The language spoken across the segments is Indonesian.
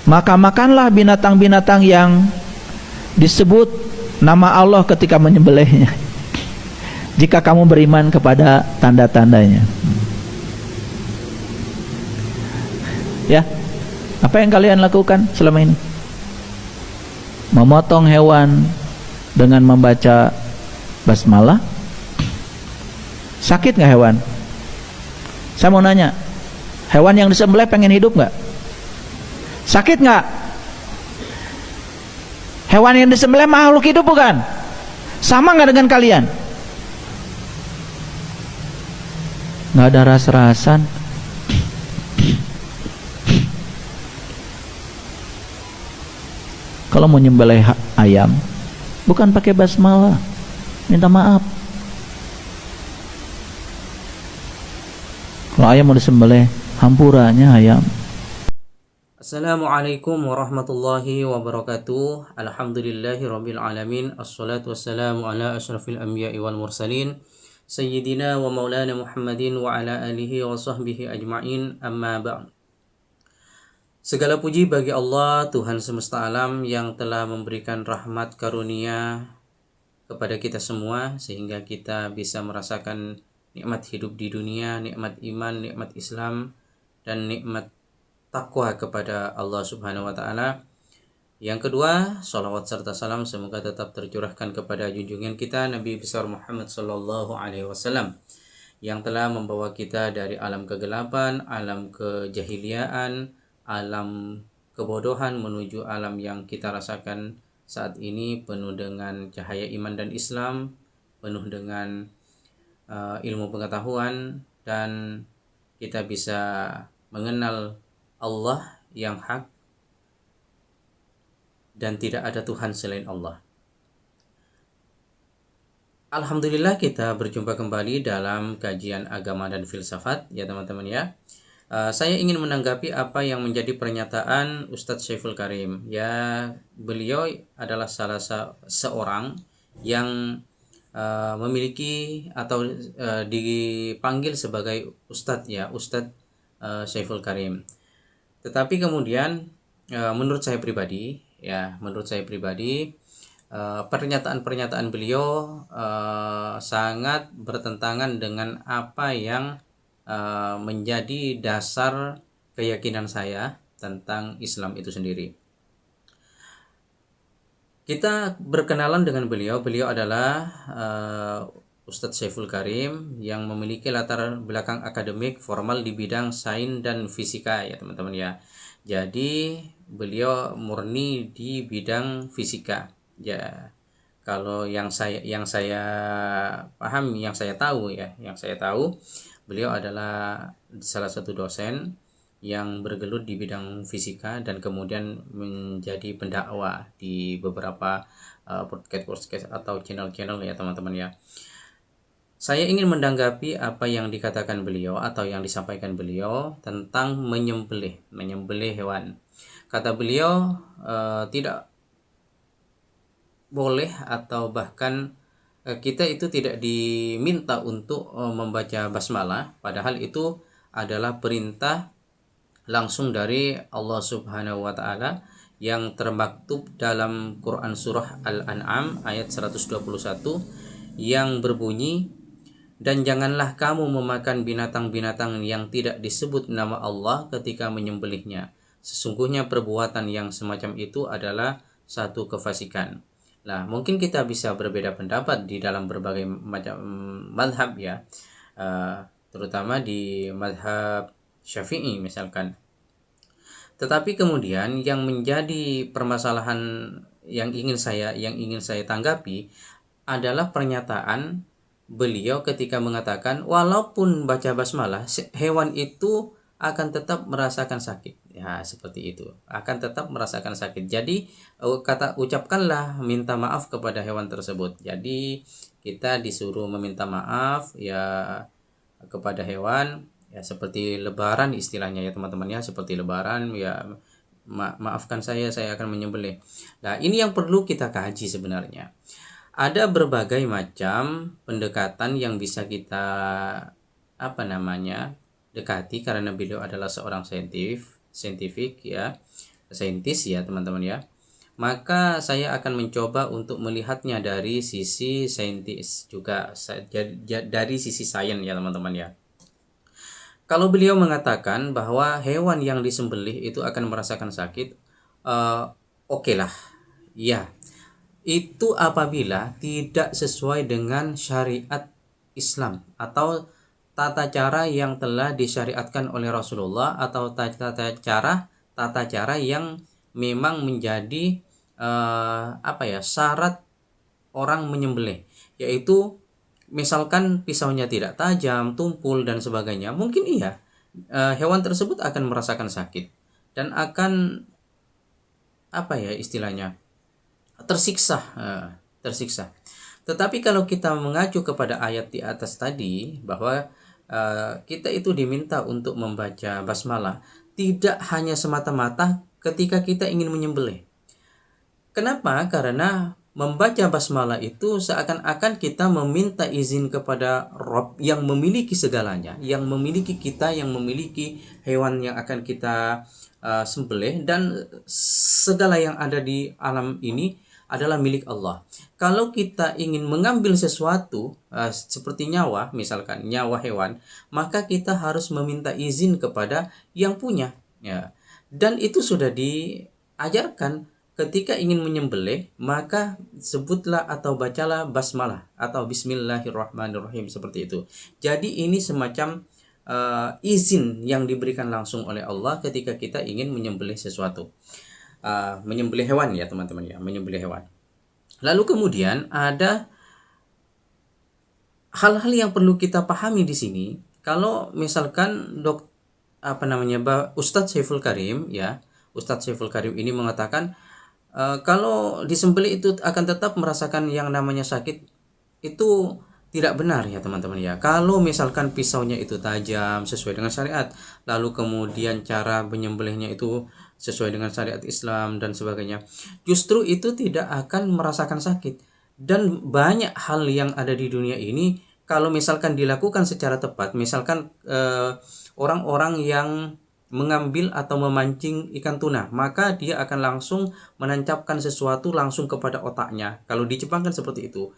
maka makanlah binatang-binatang yang disebut nama Allah ketika menyembelihnya, jika kamu beriman kepada tanda-tandanya. Ya, apa yang kalian lakukan selama ini? Memotong hewan dengan membaca basmalah. Sakit nggak hewan? Saya mau nanya, hewan yang disembelih pengen hidup nggak? Sakit nggak? Hewan yang disembelih makhluk hidup bukan? Sama nggak dengan kalian? Nggak ada ras-rasan. Kalau mau nyembelih ayam, bukan pakai basmalah, minta maaf. Kalau ayam mau disembelih, hampurannya ayam. Assalamualaikum warahmatullahi wabarakatuh. Alhamdulillahirabbil alamin. Assalatu wassalamu ala asyrafil anbiya'i wal mursalin sayyidina wa maulana Muhammadin wa ala alihi wa sahbihi ajma'in. Amma ba'd. Segala puji bagi Allah, Tuhan semesta alam, yang telah memberikan rahmat karunia kepada kita semua sehingga kita bisa merasakan nikmat hidup di dunia, nikmat iman, nikmat Islam, dan nikmat takwa kepada Allah Subhanahu wa taala. Yang kedua, salawat serta salam semoga tetap tercurahkan kepada junjungan kita Nabi besar Muhammad sallallahu alaihi wasallam, yang telah membawa kita dari alam kegelapan, alam kejahiliaan, alam kebodohan menuju alam yang kita rasakan saat ini, penuh dengan cahaya iman dan Islam, penuh dengan ilmu pengetahuan, dan kita bisa mengenal Allah yang hak dan tidak ada Tuhan selain Allah. Alhamdulillah kita berjumpa kembali dalam kajian agama dan filsafat ya teman-teman ya. Saya ingin menanggapi apa yang menjadi pernyataan Ustadz Syaiful Karim. Ya, beliau adalah salah seorang yang memiliki atau dipanggil sebagai Ustadz ya, Ustadz Syaiful Karim. Tetapi kemudian menurut saya pribadi, pernyataan-pernyataan beliau sangat bertentangan dengan apa yang menjadi dasar keyakinan saya tentang Islam itu sendiri. Kita berkenalan dengan beliau. Beliau adalah Ustadz Syaiful Karim yang memiliki latar belakang akademik formal di bidang sains dan fisika ya teman-teman ya. Jadi beliau murni di bidang fisika ya. Kalau yang saya paham, yang saya tahu, beliau adalah salah satu dosen yang bergelut di bidang fisika dan kemudian menjadi pendakwah di beberapa podcast atau channel-channel ya teman-teman ya. Saya ingin menanggapi apa yang dikatakan beliau atau yang disampaikan beliau tentang menyembelih hewan. Kata beliau tidak boleh atau bahkan kita itu tidak diminta untuk membaca basmalah, padahal itu adalah perintah langsung dari Allah Subhanahu wa taala yang termaktub dalam Quran surah Al-An'am ayat 121 yang berbunyi, dan janganlah kamu memakan binatang-binatang yang tidak disebut nama Allah ketika menyembelihnya. Sesungguhnya perbuatan yang semacam itu adalah satu kefasikan. Nah, mungkin kita bisa berbeda pendapat di dalam berbagai macam mazhab ya, terutama di mazhab Syafi'i misalkan. Tetapi kemudian yang menjadi permasalahan yang ingin saya tanggapi adalah pernyataan beliau ketika mengatakan walaupun baca basmalah hewan itu akan tetap merasakan sakit. Ya, seperti itu. Akan tetap merasakan sakit. Jadi ucapkanlah minta maaf kepada hewan tersebut. Jadi kita disuruh meminta maaf ya kepada hewan ya, seperti lebaran istilahnya ya teman-teman ya, seperti lebaran ya, maafkan saya akan menyembelih. Nah, ini yang perlu kita kaji sebenarnya. Ada berbagai macam pendekatan yang bisa kita dekati karena beliau adalah seorang saintifik ya. saintis ya teman-teman ya, maka saya akan mencoba untuk melihatnya dari sisi saintis juga, dari sisi sains ya teman-teman ya. Kalau beliau mengatakan bahwa hewan yang disembelih itu akan merasakan sakit, oke lah, ya, itu apabila tidak sesuai dengan syariat Islam atau tata cara yang telah disyariatkan oleh Rasulullah, atau tata cara yang memang menjadi syarat orang menyembelih, yaitu misalkan pisaunya tidak tajam, tumpul dan sebagainya, mungkin iya, hewan tersebut akan merasakan sakit dan akan istilahnya tersiksa, tersiksa. Tetapi kalau kita mengacu kepada ayat di atas tadi bahwa kita itu diminta untuk membaca basmalah tidak hanya semata-mata ketika kita ingin menyembelih. Kenapa? Karena membaca basmalah itu seakan-akan kita meminta izin kepada Rabb yang memiliki segalanya, yang memiliki kita, yang memiliki hewan yang akan kita sembelih, dan segala yang ada di alam ini adalah milik Allah. Kalau kita ingin mengambil sesuatu seperti nyawa, misalkan nyawa hewan, maka kita harus meminta izin kepada yang punya, ya. Dan itu sudah diajarkan. Ketika ingin menyembelih, maka sebutlah atau bacalah basmalah atau bismillahirrahmanirrahim, seperti itu. Jadi ini semacam izin yang diberikan langsung oleh Allah ketika kita ingin menyembelih sesuatu, menyembelih hewan ya teman-teman ya, menyembelih hewan. Lalu kemudian ada hal-hal yang perlu kita pahami di sini. Kalau misalkan Ustadz Saiful Karim ya, Ustadz Saiful Karim ini mengatakan kalau disembelih itu akan tetap merasakan yang namanya sakit, itu tidak benar ya teman-teman ya. Kalau misalkan pisaunya itu tajam sesuai dengan syariat, lalu kemudian cara menyembelihnya itu sesuai dengan syariat Islam dan sebagainya, justru itu tidak akan merasakan sakit. Dan banyak hal yang ada di dunia ini kalau misalkan dilakukan secara tepat, misalkan orang-orang yang mengambil atau memancing ikan tuna, maka dia akan langsung menancapkan sesuatu langsung kepada otaknya. Kalau di Jepang kan seperti itu.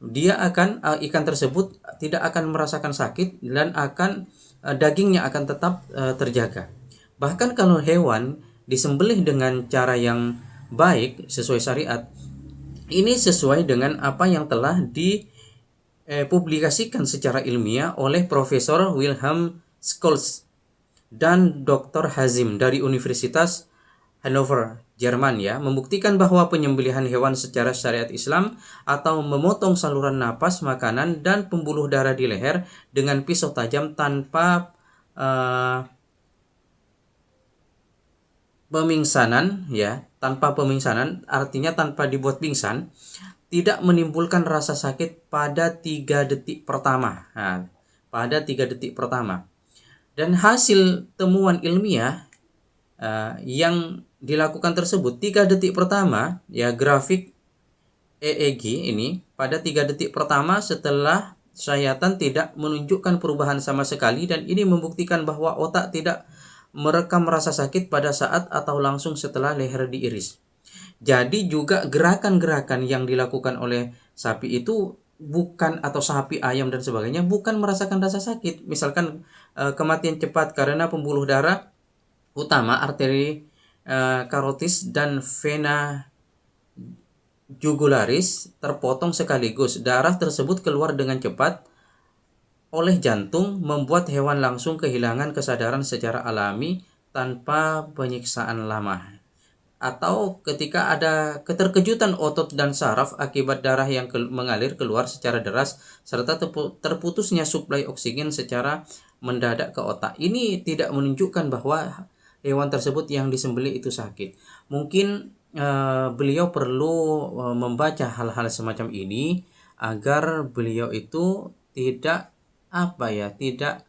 Dia akan ikan tersebut tidak akan merasakan sakit dan akan dagingnya akan tetap terjaga. Bahkan kalau hewan disembelih dengan cara yang baik sesuai syariat, ini sesuai dengan apa yang telah dipublikasikan secara ilmiah oleh Profesor Wilhelm Scholz dan Dr. Hazim dari Universitas Hannover, Jerman ya, membuktikan bahwa penyembelihan hewan secara syariat Islam atau memotong saluran napas, makanan, dan pembuluh darah di leher dengan pisau tajam tanpa pemingsanan ya, tanpa pemingsanan artinya tanpa dibuat pingsan, tidak menimbulkan rasa sakit pada 3 detik pertama. Nah, pada 3 detik pertama. Dan hasil temuan ilmiah yang dilakukan tersebut 3 detik pertama ya, grafik EEG ini pada 3 detik pertama setelah sayatan tidak menunjukkan perubahan sama sekali, dan ini membuktikan bahwa otak tidak merekam rasa sakit pada saat atau langsung setelah leher diiris. Jadi juga gerakan-gerakan yang dilakukan oleh sapi itu bukan, atau sapi, ayam dan sebagainya, bukan merasakan rasa sakit. Misalkan kematian cepat karena pembuluh darah utama arteri karotis dan vena jugularis terpotong sekaligus. Darah tersebut keluar dengan cepat oleh jantung, membuat hewan langsung kehilangan kesadaran secara alami tanpa penyiksaan lama. Atau ketika ada keterkejutan otot dan saraf akibat darah yang mengalir keluar secara deras serta terputusnya suplai oksigen secara mendadak ke otak. Ini tidak menunjukkan bahwa hewan tersebut yang disembelih itu sakit. Mungkin beliau perlu membaca hal-hal semacam ini agar beliau itu tidak tidak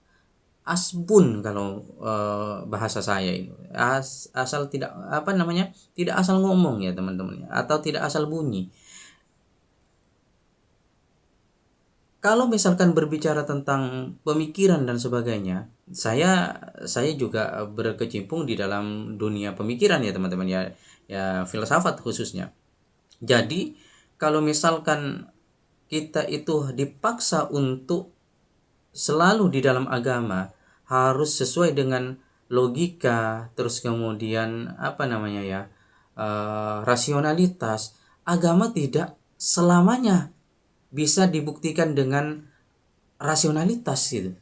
asbun, kalau bahasa saya ini asal tidak tidak asal ngomong ya teman-teman, atau tidak asal bunyi. Kalau misalkan berbicara tentang pemikiran dan sebagainya, saya juga berkecimpung di dalam dunia pemikiran ya teman-teman ya, ya filsafat khususnya. Jadi kalau misalkan kita itu dipaksa untuk selalu di dalam agama harus sesuai dengan logika, terus kemudian apa namanya ya, rasionalitas, agama tidak selamanya bisa dibuktikan dengan rasionalitas gitu.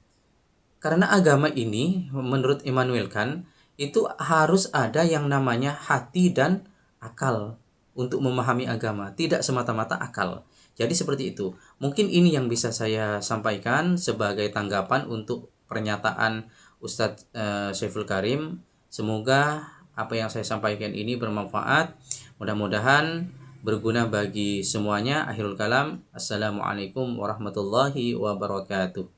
Karena agama ini menurut Immanuel Kant itu harus ada yang namanya hati dan akal untuk memahami agama, tidak semata-mata akal. Jadi seperti itu. Mungkin ini yang bisa saya sampaikan sebagai tanggapan untuk pernyataan Ustadz Syaiful Karim. Semoga apa yang saya sampaikan ini bermanfaat. Mudah-mudahan berguna bagi semuanya. Akhirul kalam. Assalamualaikum warahmatullahi wabarakatuh.